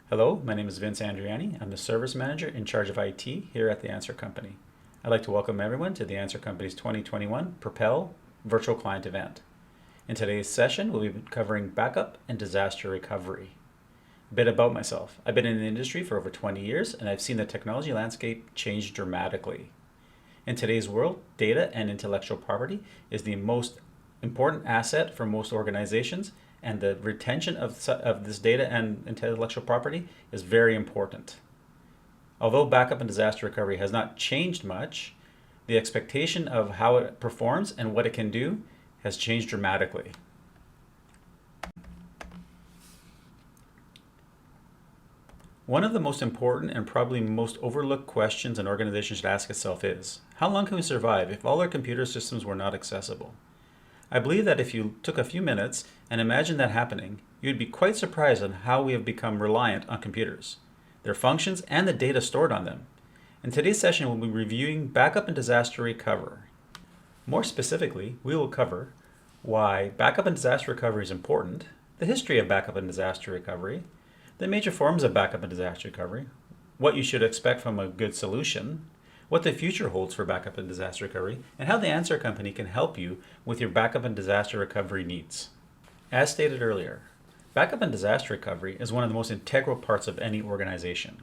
Hello, my name is Vince Andriani. I'm the Service Manager in charge of IT here at the Answer Company. I'd like to welcome everyone to the Answer Company's 2021 Propel Virtual Client event. In today's session, we'll be covering backup and disaster recovery. A bit about myself. I've been in the industry for over 20 years and I've seen the technology landscape change dramatically. In today's world, data and intellectual property is the most important asset for most organizations, and the retention of this data and intellectual property is very important. Although backup and disaster recovery has not changed much, the expectation of how it performs and what it can do has changed dramatically. One of the most important and probably most overlooked questions an organization should ask itself is, how long can we survive if all our computer systems were not accessible? I believe that if you took a few minutes and imagined that happening, you'd be quite surprised on how we have become reliant on computers, their functions, and the data stored on them. In today's session, we'll be reviewing backup and disaster recovery. More specifically, we will cover why backup and disaster recovery is important, the history of backup and disaster recovery, the major forms of backup and disaster recovery, what you should expect from a good solution, what the future holds for backup and disaster recovery, and how the Answer Company can help you with your backup and disaster recovery needs. As stated earlier, backup and disaster recovery is one of the most integral parts of any organization.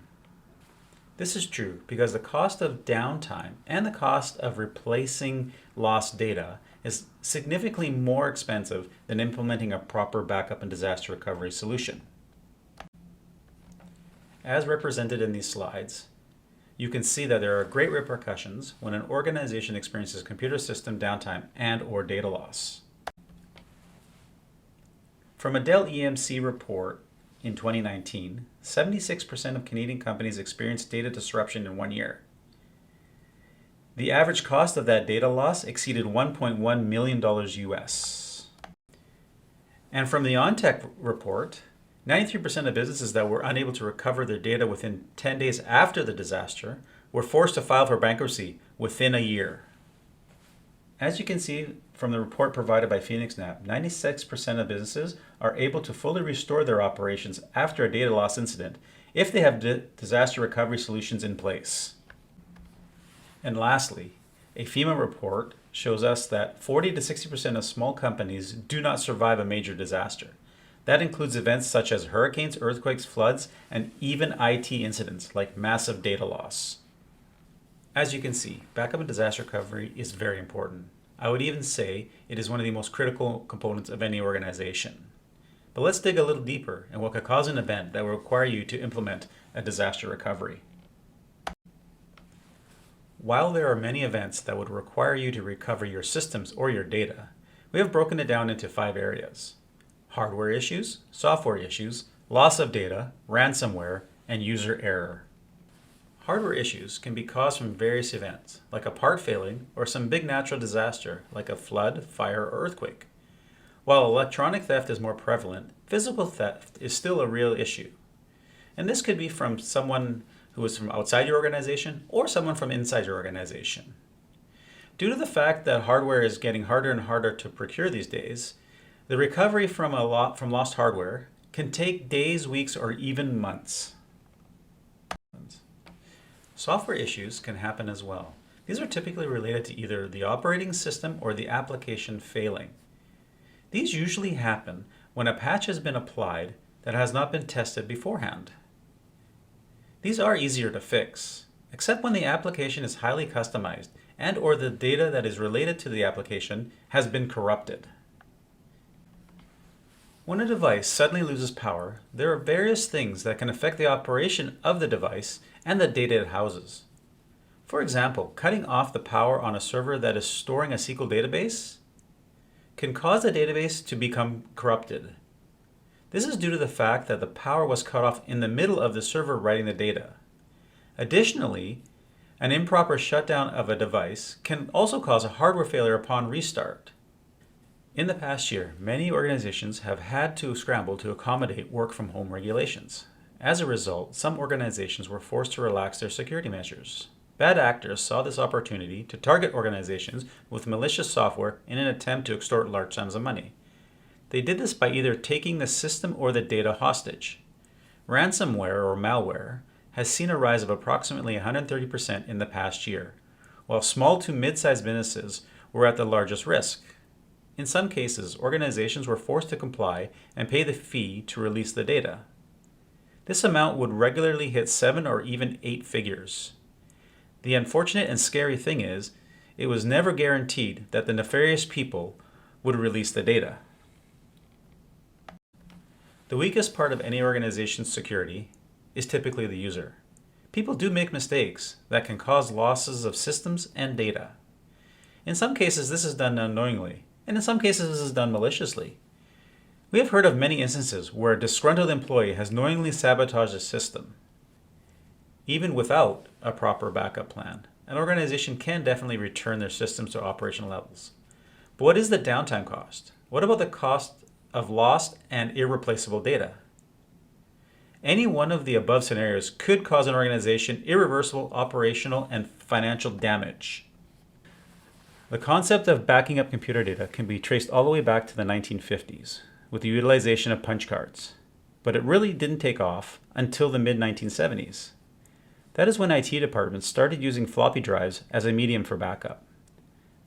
This is true because the cost of downtime and the cost of replacing lost data is significantly more expensive than implementing a proper backup and disaster recovery solution. As represented in these slides, you can see that there are great repercussions when an organization experiences computer system downtime and/or data loss. From a Dell EMC report in 2019, 76% of Canadian companies experienced data disruption in 1 year. The average cost of that data loss exceeded $1.1 million US. And from the OnTech report, 93% of businesses that were unable to recover their data within 10 days after the disaster were forced to file for bankruptcy within a year. As you can see from the report provided by PhoenixNap, 96% of businesses are able to fully restore their operations after a data loss incident if they have disaster recovery solutions in place. And lastly, a FEMA report shows us that 40 to 60% of small companies do not survive a major disaster. That includes events such as hurricanes, earthquakes, floods, and even IT incidents like massive data loss. As you can see, backup and disaster recovery is very important. I would even say it is one of the most critical components of any organization. But let's dig a little deeper in what could cause an event that will require you to implement a disaster recovery. While there are many events that would require you to recover your systems or your data, we have broken it down into 5 areas: hardware issues, software issues, loss of data, ransomware, and user error. Hardware issues can be caused from various events, like a part failing or some big natural disaster like a flood, fire, or earthquake. While electronic theft is more prevalent, physical theft is still a real issue. And this could be from someone who is from outside your organization or someone from inside your organization. Due to the fact that hardware is getting harder and harder to procure these days, the recovery from lost hardware can take days, weeks, or even months. Software issues can happen as well. These are typically related to either the operating system or the application failing. These usually happen when a patch has been applied that has not been tested beforehand. These are easier to fix, except when the application is highly customized and/or the data that is related to the application has been corrupted. When a device suddenly loses power, there are various things that can affect the operation of the device and the data it houses. For example, cutting off the power on a server that is storing a SQL database can cause the database to become corrupted. This is due to the fact that the power was cut off in the middle of the server writing the data. Additionally, an improper shutdown of a device can also cause a hardware failure upon restart. In the past year, many organizations have had to scramble to accommodate work-from-home regulations. As a result, some organizations were forced to relax their security measures. Bad actors saw this opportunity to target organizations with malicious software in an attempt to extort large sums of money. They did this by either taking the system or the data hostage. Ransomware or malware has seen a rise of approximately 130% in the past year, while small to mid-sized businesses were at the largest risk. In some cases, organizations were forced to comply and pay the fee to release the data. This amount would regularly hit 7 or even 8 figures. The unfortunate and scary thing is, it was never guaranteed that the nefarious people would release the data. The weakest part of any organization's security is typically the user. People do make mistakes that can cause losses of systems and data. In some cases, this is done unknowingly, and in some cases, this is done maliciously. We have heard of many instances where a disgruntled employee has knowingly sabotaged a system. Even without a proper backup plan, an organization can definitely return their systems to operational levels. But what is the downtime cost? What about the cost of lost and irreplaceable data? Any one of the above scenarios could cause an organization irreversible operational and financial damage. The concept of backing up computer data can be traced all the way back to the 1950s with the utilization of punch cards, but it really didn't take off until the mid-1970s. That is when IT departments started using floppy drives as a medium for backup.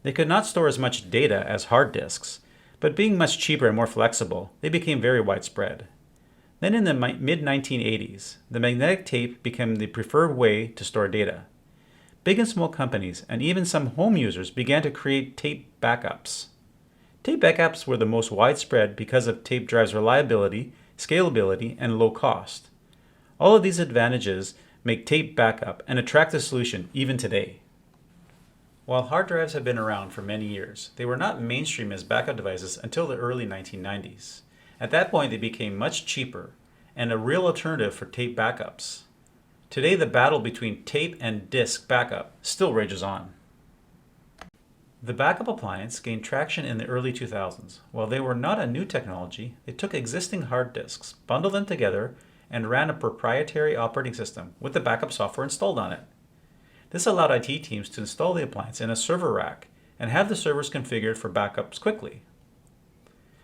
They could not store as much data as hard disks, but being much cheaper and more flexible, they became very widespread. Then in the mid-1980s, the magnetic tape became the preferred way to store data. Big and small companies, and even some home users, began to create tape backups. Tape backups were the most widespread because of tape drives' reliability, scalability, and low cost. All of these advantages make tape backup an attractive solution even today. While hard drives have been around for many years, they were not mainstream as backup devices until the early 1990s. At that point, they became much cheaper and a real alternative for tape backups. Today, the battle between tape and disk backup still rages on. The backup appliance gained traction in the early 2000s. While they were not a new technology, they took existing hard disks, bundled them together, and ran a proprietary operating system with the backup software installed on it. This allowed IT teams to install the appliance in a server rack and have the servers configured for backups quickly.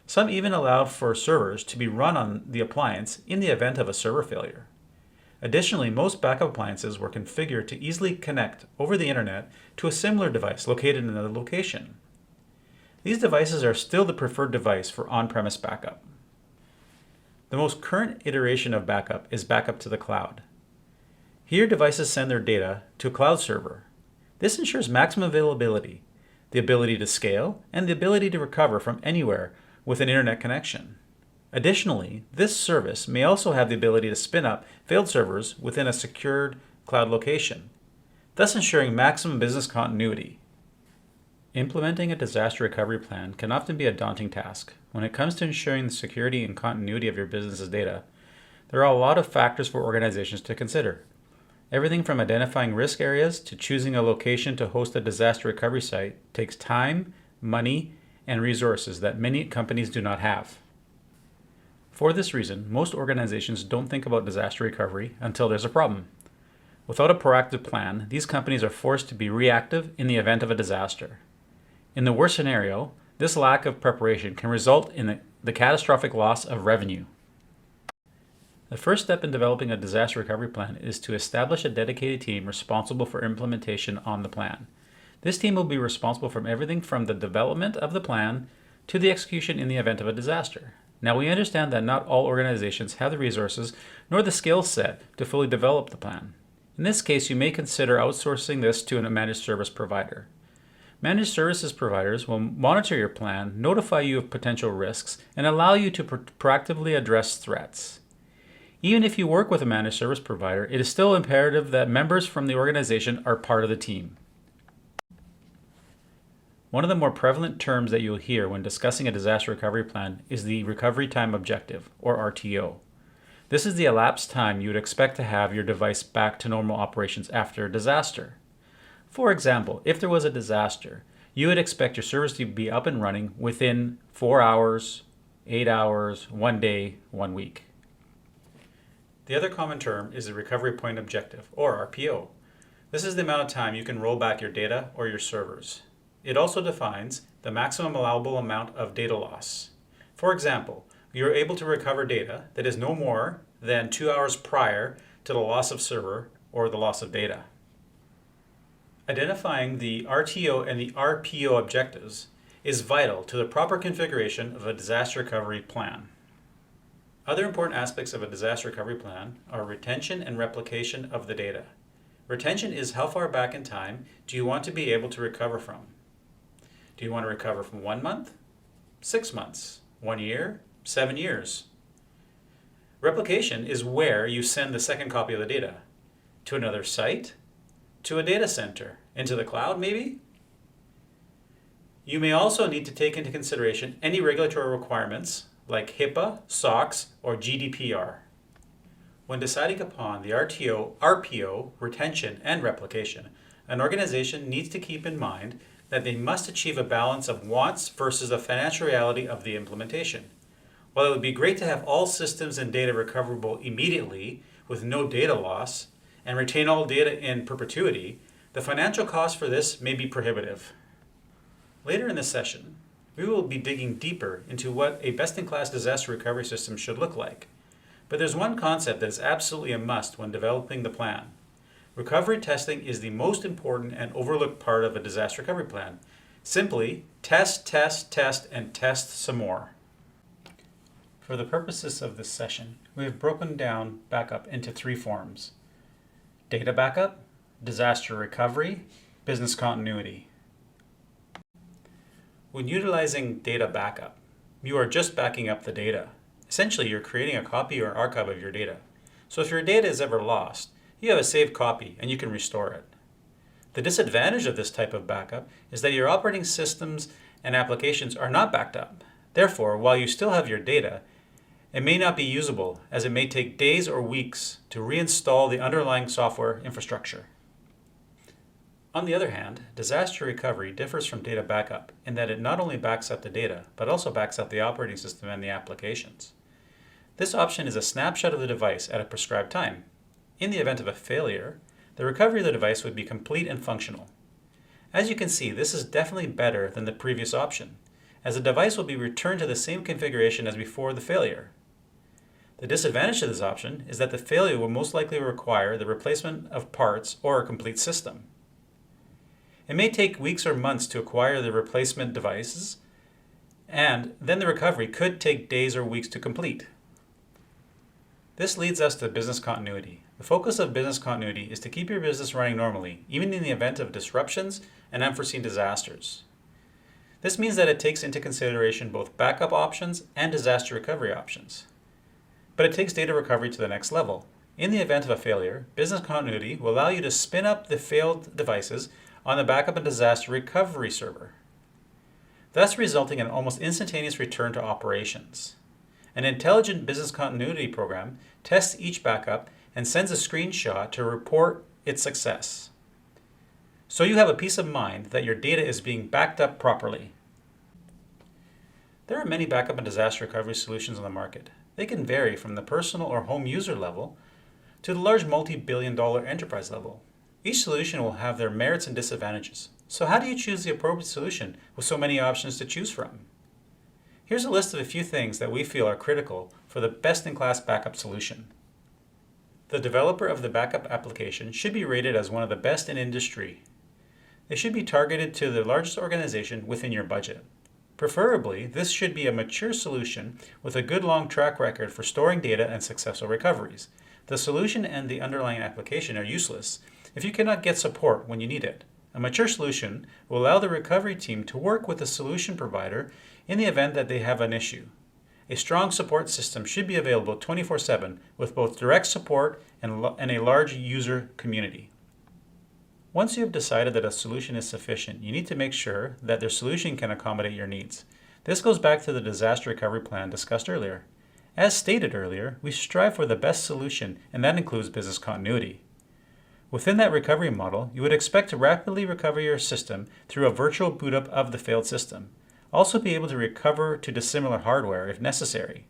Some even allowed for servers to be run on the appliance in the event of a server failure. Additionally, most backup appliances were configured to easily connect over the internet to a similar device located in another location. These devices are still the preferred device for on-premise backup. The most current iteration of backup is backup to the cloud. Here, devices send their data to a cloud server. This ensures maximum availability, the ability to scale, and the ability to recover from anywhere with an internet connection. Additionally, this service may also have the ability to spin up failed servers within a secured cloud location, thus ensuring maximum business continuity. Implementing a disaster recovery plan can often be a daunting task. When it comes to ensuring the security and continuity of your business's data, there are a lot of factors for organizations to consider. Everything from identifying risk areas to choosing a location to host a disaster recovery site takes time, money, and resources that many companies do not have. For this reason, most organizations don't think about disaster recovery until there's a problem. Without a proactive plan, these companies are forced to be reactive in the event of a disaster. In the worst scenario, this lack of preparation can result in the catastrophic loss of revenue. The first step in developing a disaster recovery plan is to establish a dedicated team responsible for implementation on the plan. This team will be responsible for everything from the development of the plan to the execution in the event of a disaster. Now, we understand that not all organizations have the resources nor the skill set to fully develop the plan. In this case, you may consider outsourcing this to a managed service provider. Managed services providers will monitor your plan, notify you of potential risks, and allow you to proactively address threats. Even if you work with a managed service provider, it is still imperative that members from the organization are part of the team. One of the more prevalent terms that you'll hear when discussing a disaster recovery plan is the recovery time objective, or RTO. This is the elapsed time you would expect to have your device back to normal operations after a disaster. For example, if there was a disaster, you would expect your servers to be up and running within 4 hours, 8 hours, 1 day, 1 week. The other common term is the recovery point objective, or RPO. This is the amount of time you can roll back your data or your servers. It also defines the maximum allowable amount of data loss. For example, you are able to recover data that is no more than 2 hours prior to the loss of server or the loss of data. Identifying the RTO and the RPO objectives is vital to the proper configuration of a disaster recovery plan. Other important aspects of a disaster recovery plan are retention and replication of the data. Retention is how far back in time do you want to be able to recover from? Do you want to recover from 1 month, 6 months, 1 year, 7 years? Replication is where you send the second copy of the data. To another site? To a data center? Into the cloud, maybe? You may also need to take into consideration any regulatory requirements like HIPAA, SOX, or GDPR. When deciding upon the RTO, RPO, retention, and replication, an organization needs to keep in mind that they must achieve a balance of wants versus the financial reality of the implementation. While it would be great to have all systems and data recoverable immediately with no data loss and retain all data in perpetuity, the financial cost for this may be prohibitive. Later in this session, we will be digging deeper into what a best-in-class disaster recovery system should look like. But there's one concept that is absolutely a must when developing the plan. Recovery testing is the most important and overlooked part of a disaster recovery plan. Simply test, test, test, and test some more. For the purposes of this session, we have broken down backup into 3 forms: data backup, disaster recovery, business continuity. When utilizing data backup, you are just backing up the data. Essentially, you're creating a copy or archive of your data. So if your data is ever lost, you have a saved copy and you can restore it. The disadvantage of this type of backup is that your operating systems and applications are not backed up. Therefore, while you still have your data, it may not be usable, as it may take days or weeks to reinstall the underlying software infrastructure. On the other hand, disaster recovery differs from data backup in that it not only backs up the data, but also backs up the operating system and the applications. This option is a snapshot of the device at a prescribed time. In the event of a failure, the recovery of the device would be complete and functional. As you can see, this is definitely better than the previous option, as the device will be returned to the same configuration as before the failure. The disadvantage to this option is that the failure will most likely require the replacement of parts or a complete system. It may take weeks or months to acquire the replacement devices, and then the recovery could take days or weeks to complete. This leads us to business continuity. The focus of business continuity is to keep your business running normally, even in the event of disruptions and unforeseen disasters. This means that it takes into consideration both backup options and disaster recovery options. But it takes data recovery to the next level. In the event of a failure, business continuity will allow you to spin up the failed devices on the backup and disaster recovery server, thus resulting in an almost instantaneous return to operations. An intelligent business continuity program tests each backup and sends a screenshot to report its success. So you have a peace of mind that your data is being backed up properly. There are many backup and disaster recovery solutions on the market. They can vary from the personal or home user level to the large multi-billion-dollar enterprise level. Each solution will have their merits and disadvantages. So how do you choose the appropriate solution with so many options to choose from? Here's a list of a few things that we feel are critical for the best-in-class backup solution. The developer of the backup application should be rated as one of the best in industry. They should be targeted to the largest organization within your budget. Preferably, this should be a mature solution with a good long track record for storing data and successful recoveries. The solution and the underlying application are useless if you cannot get support when you need it. A mature solution will allow the recovery team to work with the solution provider in the event that they have an issue. A strong support system should be available 24/7 with both direct support and a large user community. Once you have decided that a solution is sufficient, you need to make sure that their solution can accommodate your needs. This goes back to the disaster recovery plan discussed earlier. As stated earlier, we strive for the best solution, and that includes business continuity. Within that recovery model, you would expect to rapidly recover your system through a virtual boot up of the failed system. Also be able to recover to dissimilar hardware if necessary,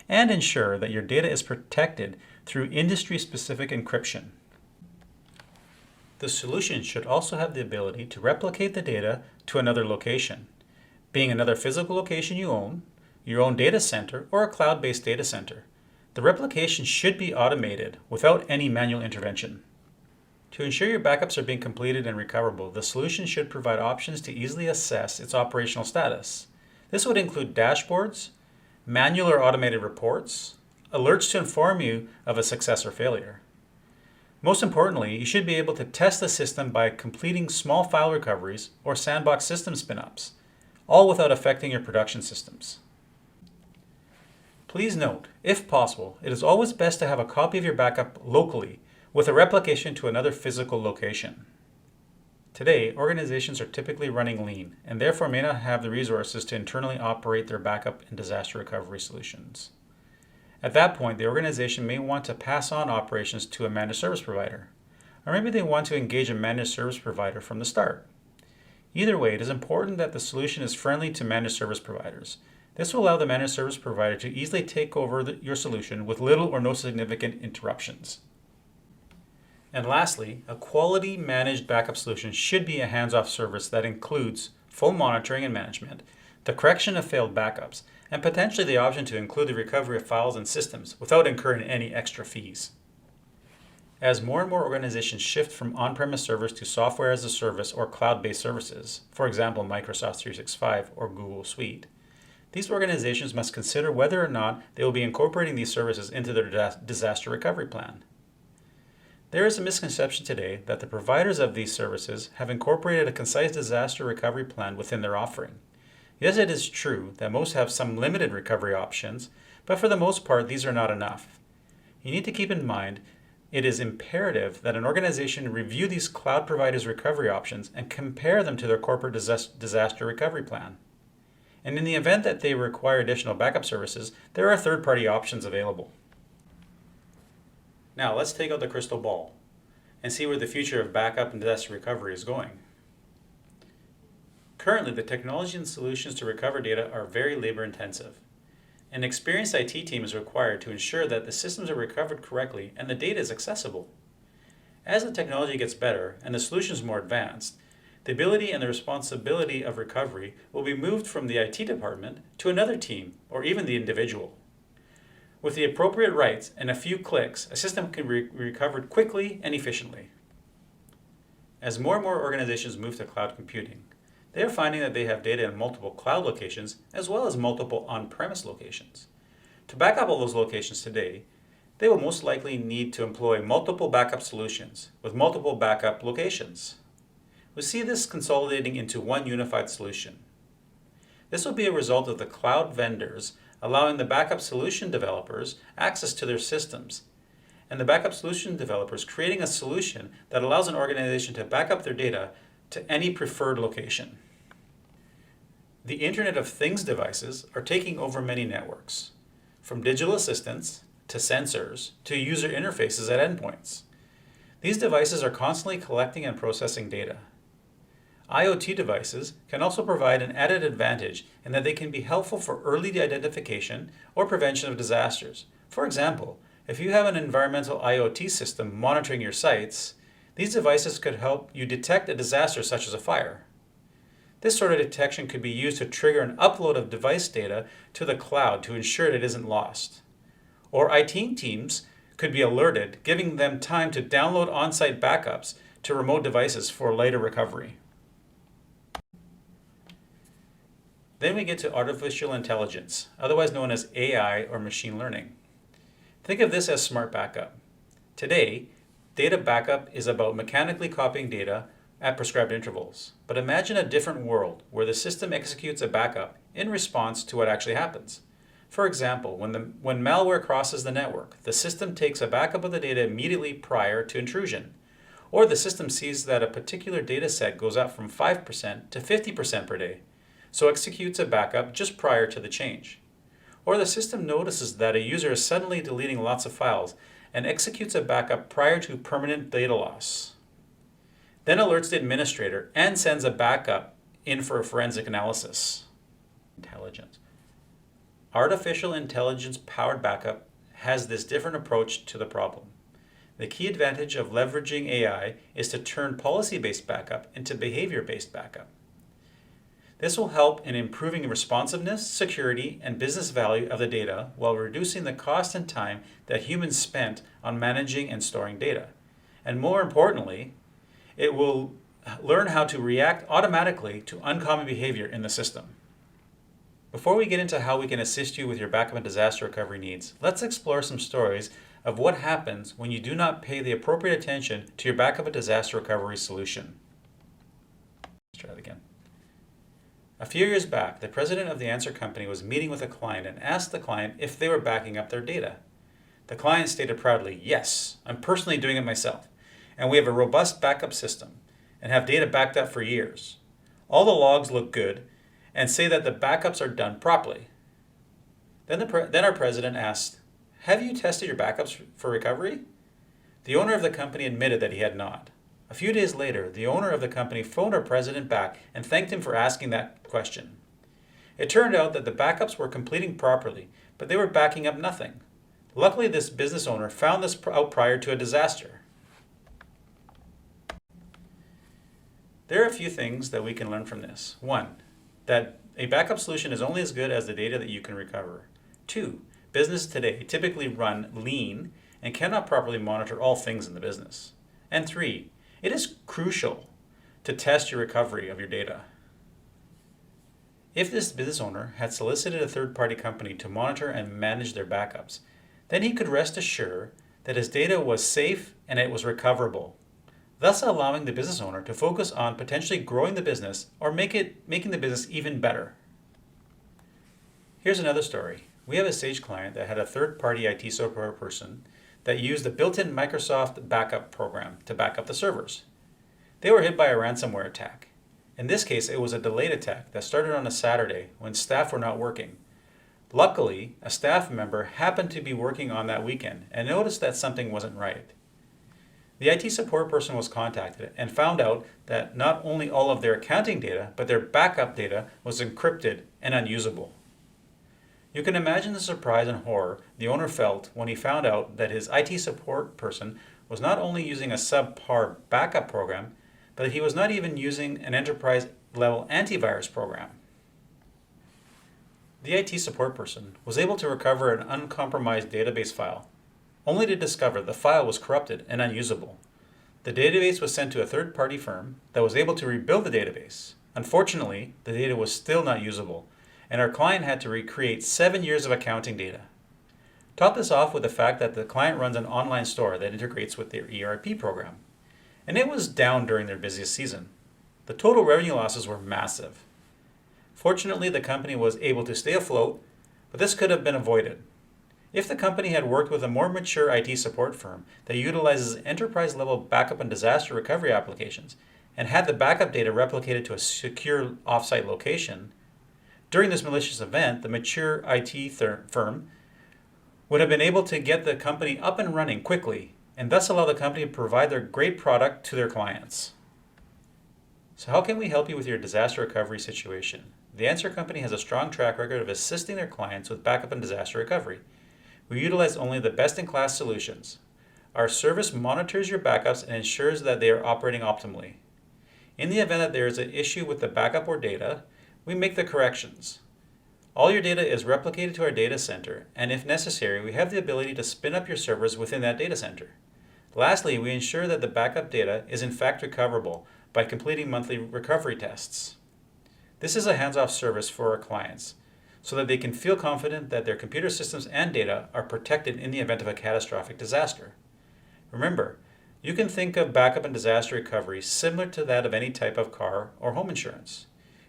and ensure that your data is protected through industry-specific encryption. The solution should also have the ability to replicate the data to another location, being another physical location you own, your own data center, or a cloud-based data center. The replication should be automated without any manual intervention. To ensure your backups are being completed and recoverable, the solution should provide options to easily assess its operational status. This would include dashboards, manual or automated reports, alerts to inform you of a success or failure. Most importantly, you should be able to test the system by completing small file recoveries or sandbox system spin-ups, all without affecting your production systems. Please note, if possible, it is always best to have a copy of your backup locally with a replication to another physical location. Today, organizations are typically running lean and therefore may not have the resources to internally operate their backup and disaster recovery solutions. At that point, the organization may want to pass on operations to a managed service provider, or maybe they want to engage a managed service provider from the start. Either way, it is important that the solution is friendly to managed service providers. This will allow the managed service provider to easily take over your solution with little or no significant interruptions. And lastly, a quality managed backup solution should be a hands-off service that includes full monitoring and management, the correction of failed backups, and potentially the option to include the recovery of files and systems without incurring any extra fees. As more and more organizations shift from on-premise servers to software as a service or cloud-based services, for example Microsoft 365 or Google Suite, these organizations must consider whether or not they will be incorporating these services into their disaster recovery plan. There is a misconception today that the providers of these services have incorporated a concise disaster recovery plan within their offering. Yes, it is true that most have some limited recovery options, but for the most part, these are not enough. You need to keep in mind it is imperative that an organization review these cloud providers' recovery options and compare them to their corporate disaster recovery plan. And in the event that they require additional backup services, there are third-party options available. Now let's take out the crystal ball and see where the future of backup and disaster recovery is going. Currently, the technology and solutions to recover data are very labor-intensive. An experienced IT team is required to ensure that the systems are recovered correctly and the data is accessible. As the technology gets better and the solutions more advanced, the ability and the responsibility of recovery will be moved from the IT department to another team or even the individual. With the appropriate rights and a few clicks, a system can be recovered quickly and efficiently. As more and more organizations move to cloud computing, they are finding that they have data in multiple cloud locations as well as multiple on-premise locations. To back up all those locations today, they will most likely need to employ multiple backup solutions with multiple backup locations. We see this consolidating into one unified solution. This will be a result of the cloud vendors allowing the backup solution developers access to their systems, and the backup solution developers creating a solution that allows an organization to back up their data to any preferred location. The Internet of Things devices are taking over many networks, from digital assistants to sensors to user interfaces at endpoints. These devices are constantly collecting and processing data. IoT devices can also provide an added advantage in that they can be helpful for early identification or prevention of disasters. For example, if you have an environmental IoT system monitoring your sites, these devices could help you detect a disaster such as a fire. This sort of detection could be used to trigger an upload of device data to the cloud to ensure it isn't lost. Or IT teams could be alerted, giving them time to download on-site backups to remote devices for later recovery. Then we get to artificial intelligence, otherwise known as AI or machine learning. Think of this as smart backup. Today, data backup is about mechanically copying data at prescribed intervals. But imagine a different world where the system executes a backup in response to what actually happens. For example, when malware crosses the network, the system takes a backup of the data immediately prior to intrusion. Or the system sees that a particular data set goes up from 5% to 50% per day, so executes a backup just prior to the change. Or the system notices that a user is suddenly deleting lots of files and executes a backup prior to permanent data loss. Then alerts the administrator and sends a backup in for a forensic analysis. Intelligence. Artificial intelligence powered backup has this different approach to the problem. The key advantage of leveraging AI is to turn policy-based backup into behavior-based backup. This will help in improving responsiveness, security, and business value of the data while reducing the cost and time that humans spent on managing and storing data. And more importantly, it will learn how to react automatically to uncommon behavior in the system. Before we get into how we can assist you with your backup and disaster recovery needs, let's explore some stories of what happens when you do not pay the appropriate attention to your backup and disaster recovery solution. Let's try it again. A few years back, the president of the answer company was meeting with a client and asked the client if they were backing up their data. The client stated proudly, "Yes, I'm personally doing it myself, and we have a robust backup system and have data backed up for years. All the logs look good and say that the backups are done properly." Then our president asked, "Have you tested your backups for recovery?" The owner of the company admitted that he had not. A few days later, the owner of the company phoned our president back and thanked him for asking that question. It turned out that the backups were completing properly, but they were backing up nothing. Luckily, this business owner found this out prior to a disaster. There are a few things that we can learn from this. 1, that a backup solution is only as good as the data that you can recover. 2, businesses today typically run lean and cannot properly monitor all things in the business. And 3, it is crucial to test your recovery of your data. If this business owner had solicited a third-party company to monitor and manage their backups, then he could rest assured that his data was safe and it was recoverable, thus allowing the business owner to focus on potentially growing the business or making the business even better. Here's another story. We have a Sage client that had a third-party IT support person that used the built-in Microsoft backup program to back up the servers. They were hit by a ransomware attack. In this case, it was a delayed attack that started on a Saturday when staff were not working. Luckily, a staff member happened to be working on that weekend and noticed that something wasn't right. The IT support person was contacted and found out that not only all of their accounting data, but their backup data was encrypted and unusable. You can imagine the surprise and horror the owner felt when he found out that his IT support person was not only using a subpar backup program, but that he was not even using an enterprise-level antivirus program. The IT support person was able to recover an uncompromised database file, only to discover the file was corrupted and unusable. The database was sent to a third-party firm that was able to rebuild the database. Unfortunately, the data was still not usable, and our client had to recreate 7 years of accounting data. Top this off with the fact that the client runs an online store that integrates with their ERP program, and it was down during their busiest season. The total revenue losses were massive. Fortunately, the company was able to stay afloat, but this could have been avoided. If the company had worked with a more mature IT support firm that utilizes enterprise-level backup and disaster recovery applications and had the backup data replicated to a secure offsite location, during this malicious event, the mature IT firm would have been able to get the company up and running quickly and thus allow the company to provide their great product to their clients. So how can we help you with your disaster recovery situation? The Answer Company has a strong track record of assisting their clients with backup and disaster recovery. We utilize only the best-in-class solutions. Our service monitors your backups and ensures that they are operating optimally. In the event that there is an issue with the backup or data, we make the corrections. All your data is replicated to our data center, and if necessary, we have the ability to spin up your servers within that data center. Lastly, we ensure that the backup data is in fact recoverable by completing monthly recovery tests. This is a hands-off service for our clients, so that they can feel confident that their computer systems and data are protected in the event of a catastrophic disaster. Remember, you can think of backup and disaster recovery similar to that of any type of car or home insurance.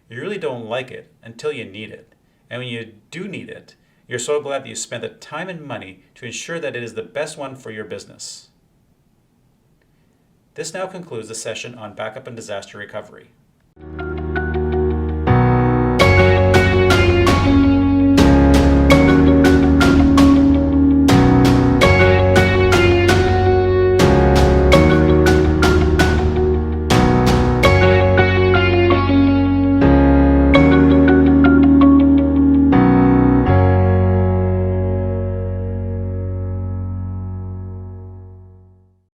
You really don't like it until you need it. And when you do need it, you're so glad that you spent the time and money to ensure that it is the best one for your business. This now concludes the session on backup and disaster recovery.